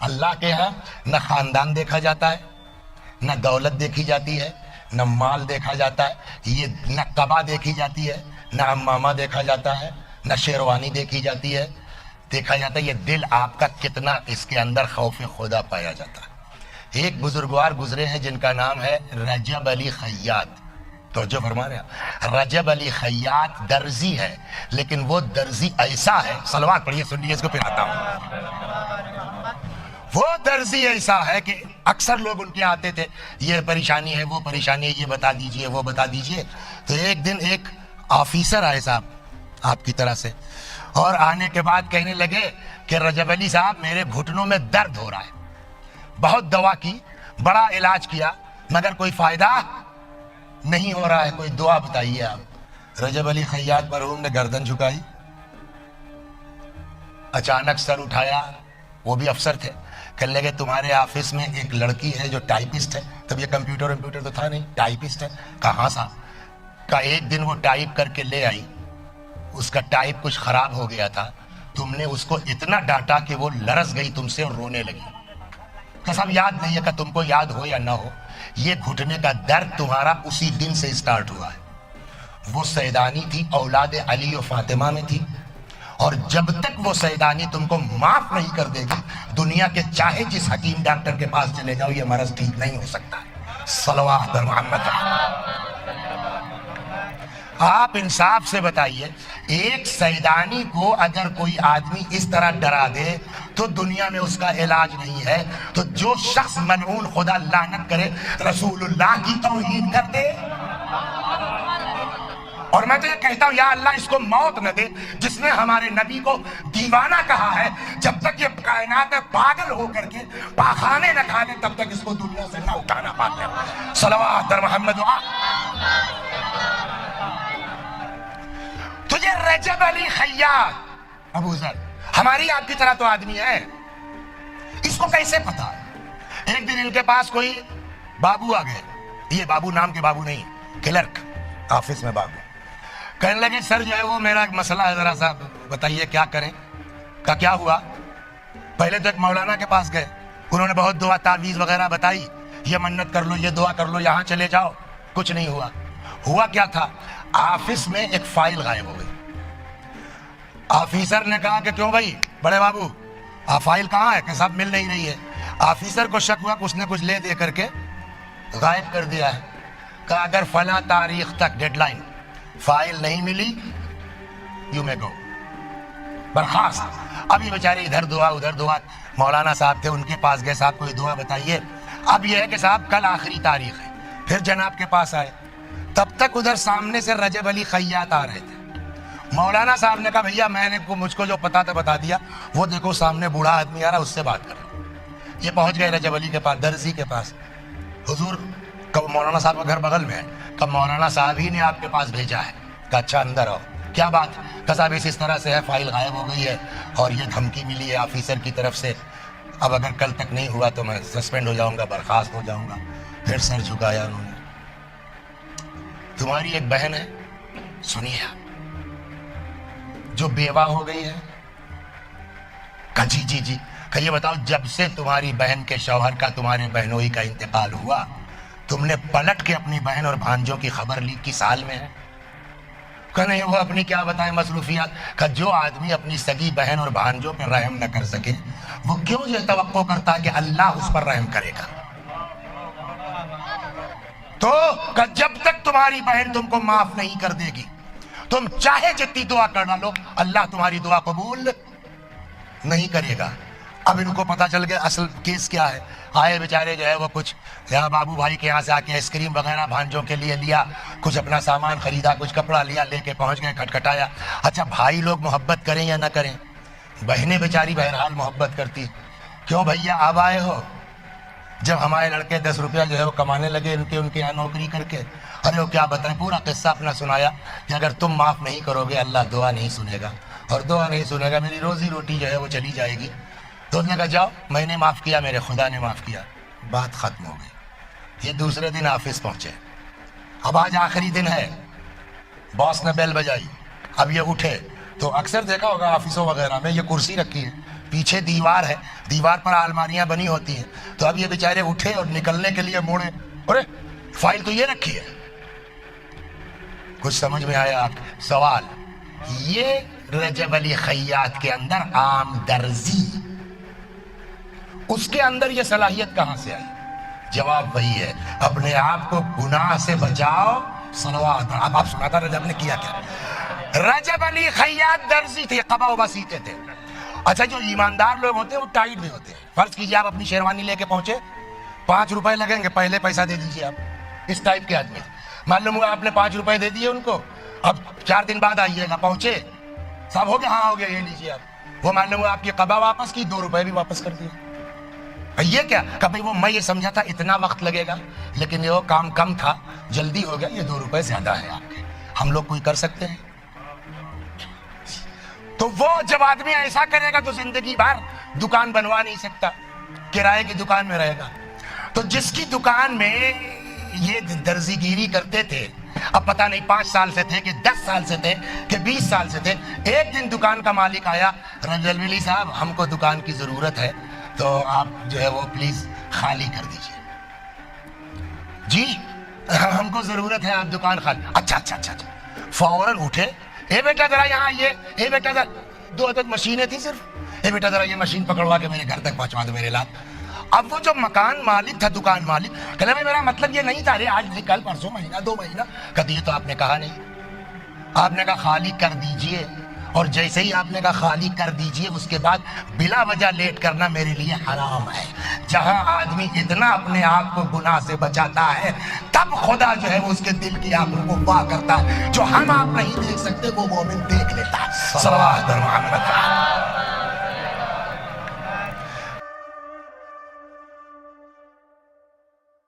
اللہ کے ہاں نہ خاندان دیکھا جاتا ہے، نہ دولت دیکھی جاتی ہے، نہ مال دیکھا جاتا ہے، یہ نہ قبا دیکھی جاتی ہے، نہ امامہ دیکھا جاتا ہے، نہ شیروانی دیکھی جاتی ہے، دیکھا جاتا ہے یہ دل آپ کا کتنا اس کے اندر خوف خدا پایا جاتا ہے۔ ایک بزرگوار گزرے ہیں جن کا نام ہے رجب علی خیاط، توجہ فرما رہے ہیں، رجب علی خیاط درزی ہے، لیکن وہ درزی ایسا ہے، صلوات پڑھیے سنیے اس کو پھر آتا ہوں، وہ درزی ایسا ہے کہ اکثر لوگ ان کے آتے تھے، یہ پریشانی ہے وہ پریشانی ہے، یہ بتا دیجئے وہ بتا دیجئے۔ تو ایک دن ایک آفیسر آئے صاحب آپ کی طرح سے، اور آنے کے بعد کہنے لگے کہ رجب علی صاحب میرے گھٹنوں میں درد ہو رہا ہے، بہت دوا کی، بڑا علاج کیا، مگر کوئی فائدہ نہیں ہو رہا ہے، کوئی دعا بتائیے آپ۔ رجب علی خیاط مرحوم نے گردن جھکائی، اچانک سر اٹھایا، وہ بھی افسر تھے، کہنے لگے تمہارے آفس میں ایک لڑکی ہے جو ٹائپسٹ ہے، تب یہ کمپیوٹر تو تھا نہیں، ٹائپسٹ ہے، کہاں صاحب، کہا ایک دن وہ ٹائپ کر کے لے آئی، اس کا ٹائپ کچھ خراب ہو گیا تھا، تم نے اس کو اتنا ڈانٹا کہ وہ لرز گئی تم سے اور رونے لگی، قسم یاد نہیں ہے کہ تم کو یاد ہو یا نہ ہو، یہ گھٹنے کا درد تمہارا اسی دن سے سٹارٹ ہوا ہے۔ وہ سیدانی تھی، اولاد علی و فاطمہ میں تھی، اور جب تک وہ سیدانی تم کو معاف نہیں کر دے گی، دنیا کے چاہے جس حکیم ڈاکٹر کے پاس چلے جاؤ یہ مرض ٹھیک نہیں ہو سکتا ہے۔ صلوات بر محمد۔ آپ انصاف سے بتائیے، ایک سیدانی کو اگر کوئی آدمی اس طرح ڈرا دے تو دنیا میں اس کا علاج نہیں ہے، تو جو شخص ملعون خدا لعنت کرے رسول اللہ کی توہین کر دے، اور میں تو یہ کہتا ہوں یا اللہ اس کو موت نہ دے جس نے ہمارے نبی کو دیوانہ کہا ہے، جب تک یہ کائنات میں پاگل ہو کر کے پاخانے نہ کھا لے تب تک اس کو دنیا سے نہ اٹھانا پاتے۔ صلوات بر محمد۔ تو یہ رجب علی خیاط ابو ذر ہماری آپ کی طرح تو آدمی ہے، اس کو کیسے پتا؟ ایک دن ان کے پاس کوئی بابو آ گئے، یہ بابو نام کے بابو نہیں، کلرک آفس میں بابو، کہنے لگے سر جو ہے وہ میرا ایک مسئلہ ہے، ذرا سا بتائیے کیا کریں۔ کہا کیا ہوا؟ پہلے تو ایک مولانا کے پاس گئے، انہوں نے بہت دعا تعویذ وغیرہ بتائی، یہ منت کر لو، یہ دعا کر لو، یہاں چلے جاؤ، کچھ نہیں ہوا۔ ہوا کیا تھا؟ آفس میں ایک فائل غائب ہو گئی۔ آفیسر نے کہا کہ کیوں بھائی بڑے بابو فائل کہاں ہے؟ کہ صاحب مل نہیں رہی ہے۔ آفیسر کو شک ہوا کہ اس نے کچھ لے دے کر کے غائب کر دیا ہے۔ کہا اگر فلاں تاریخ تک ڈیڈ لائن فائل نہیں ملی یو میں گو، برخاست۔ ابھی بیچارے ادھر دعا ادھر دعا، مولانا صاحب تھے ان کے پاس گئے، صاحب کوئی دعا بتائیے۔ اب یہ ہے کہ صاحب کل آخری تاریخ ہے، پھر جناب کے پاس آئے، تب تک ادھر سامنے سے رجب علی خیاط آ رہے تھے۔ مولانا صاحب نے کہا بھیا میں نے مجھ کو جو پتا تھا بتا دیا، وہ دیکھو سامنے بوڑھا آدمی آ رہا، اس سے بات کر رہا۔ یہ پہنچ گئے رجب علی کے پاس، درزی کے پاس۔ حضور کب مولانا صاحب کا گھر بغل میں ہے، کب مولانا صاحب ہی نے آپ کے پاس بھیجا ہے۔ کہا اچھا اندر آؤ، کیا بات؟ کہا صاحب اس طرح سے ہے، فائل غائب ہو گئی ہے اور یہ دھمکی ملی ہے آفیسر کی طرف سے، اب اگر کل تک نہیں ہوا تو میں سسپینڈ ہو جاؤں گا، برخاست ہو جاؤں گا۔ پھر سر جھکایا انہوں نے۔ تمہاری ایک بہن ہے سنیے جو بیوہ ہو گئی ہے؟ کہا جی جی جی۔ کہ یہ بتاؤ جب سے تمہاری بہن کے شوہر کا تمہارے بہنوئی کا انتقال ہوا تم نے پلٹ کے اپنی بہن اور بھانجوں کی خبر لی کس حال میں ہے؟ کہ نہیں وہ اپنی کیا بتائیں مصروفیات۔ کہ جو آدمی اپنی سگی بہن اور بھانجوں پر رحم نہ کر سکے وہ کیوں یہ توقع کرتا ہے کہ اللہ اس پر رحم کرے گا؟ تو کہ جب تک تمہاری بہن تم کو معاف نہیں کر دے گی تم چاہے جتنی دعا کرنا لو اللہ تمہاری دعا قبول نہیں کرے گا۔ اب ان کو پتا چل گیا اصل کیس کیا ہے۔ آئے بیچارے جو ہے وہ کچھ یا بابو بھائی کے یہاں سے آ کے آئس کریم وغیرہ بھانجوں کے لیے لیا، کچھ اپنا سامان خریدا، کچھ کپڑا لیا، لے کے پہنچ گئے، کھٹکھٹایا۔ اچھا بھائی لوگ محبت کریں یا نہ کریں، بہنیں بیچاری بہرحال محبت کرتی، کیوں بھیا اب آئے ہو؟ جب ہمارے لڑکے 10 روپیہ جو ہے وہ کمانے لگے ان کے یہاں نوکری کر کے، ارے وہ کیا بتائیں، پورا قصہ اپنا سنایا کہ اگر تم معاف نہیں کرو گے اللہ دعا نہیں سنے گا، اور دعا نہیں سنے گا میری روزی روٹی جو ہے وہ چلی جائے گی۔ تو اس نے کہا جاؤ میں نے معاف کیا، میرے خدا نے معاف کیا، بات ختم ہو گئی۔ یہ دوسرے دن آفس پہنچے، اب آج آخری دن ہے، باس نے بیل بجائی، اب یہ اٹھے تو اکثر دیکھا ہوگا آفسوں وغیرہ میں یہ کرسی رکھی ہے، پیچھے دیوار ہے, دیوار پر الماریاں بنی ہوتی ہیں, تو اب یہ بیچارے اٹھے اور نکلنے کے لیے موڑے, ارے فائل تو یہ رکھی ہے. کچھ سمجھ میں آیا آپ؟ سوال یہ رجب علی خیاط کے اندر عام درزی, اس کے اندر یہ صلاحیت کہاں سے آئی؟ جواب وہی ہے, اپنے آپ کو گناہ سے بچاؤ. صلوات. اب آپ سنا تھا رجب نے کیا کیا. رجب علی خیاط درزی تھے, قبا وبا سیتے تھے. اچھا جو ایماندار لوگ ہوتے ہیں وہ ٹائٹ بھی ہوتے ہیں. فرض کیجئے آپ اپنی شیروانی لے کے پہنچے, 5 روپے لگیں گے, پہلے پیسہ دے دیجئے. آپ اس ٹائپ کے آدمی, معلوم ہوا آپ نے 5 روپے دے دیے ان کو, اب 4 دن بعد آئیے گا, پہنچے صاحب ہو گیا, ہاں ہو گیا, یہ لیجیے آپ. وہ معلوم ہوا آپ کی قبا واپس کی, 2 روپے بھی واپس کر دیے. یہ کیا کہ بھائی وہ میں یہ سمجھا تھا اتنا وقت لگے گا, لیکن یہ کام کم تھا, جلدی ہو گیا, یہ 2 روپے زیادہ ہے آپ کے. ہم لوگ کوئی کر سکتے ہیں؟ تو وہ جب آدمی ایسا کرے گا تو زندگی بھر دکان بنوا نہیں سکتا, کرائے کی دکان میں رہے گا. تو جس کی دکان میں یہ درزی گیری کرتے تھے, اب پتہ نہیں 5 سال سے تھے کہ 10 سال سے تھے کہ 20 سال سے تھے, ایک دن دکان کا مالک آیا, رجب علی صاحب ہم کو دکان کی ضرورت ہے, تو آپ جو ہے وہ پلیز خالی کر دیجئے. جی ہم کو ضرورت ہے, آپ دکان خالی. اچھا اچھا اچھا اچھا. فوراً اٹھے, اے بیٹا ذرا یہاں آئیے, اے بیٹا ذرا, 2 عدد مشینیں تھی صرف, اے بیٹا ذرا یہ مشین پکڑوا کے میرے گھر تک پہنچوا دو میرے لاپ. اب وہ جو مکان مالک تھا, دکان مالک, کہنے میں میرا مطلب یہ نہیں تھا, رے آج نہیں کل پرسوں مہینہ 2 مہینہ, کہتے یہ تو آپ نے کہا نہیں. آپ نے کہا خالی کر دیجئے, اور جیسے ہی آپ نے کہا خالی کر دیجئے, اس کے بعد بلا وجہ لیٹ کرنا میرے لیے حرام ہے. جہاں آدمی اتنا اپنے آپ کو گناہ سے بچاتا ہے, تب خدا جو ہے وہ اس کے دل کی آنکھوں کو پاک کرتا ہے. جو ہم آپ نہیں دیکھ سکتے وہ مومن دیکھ لیتا ہے. صلوات محمد.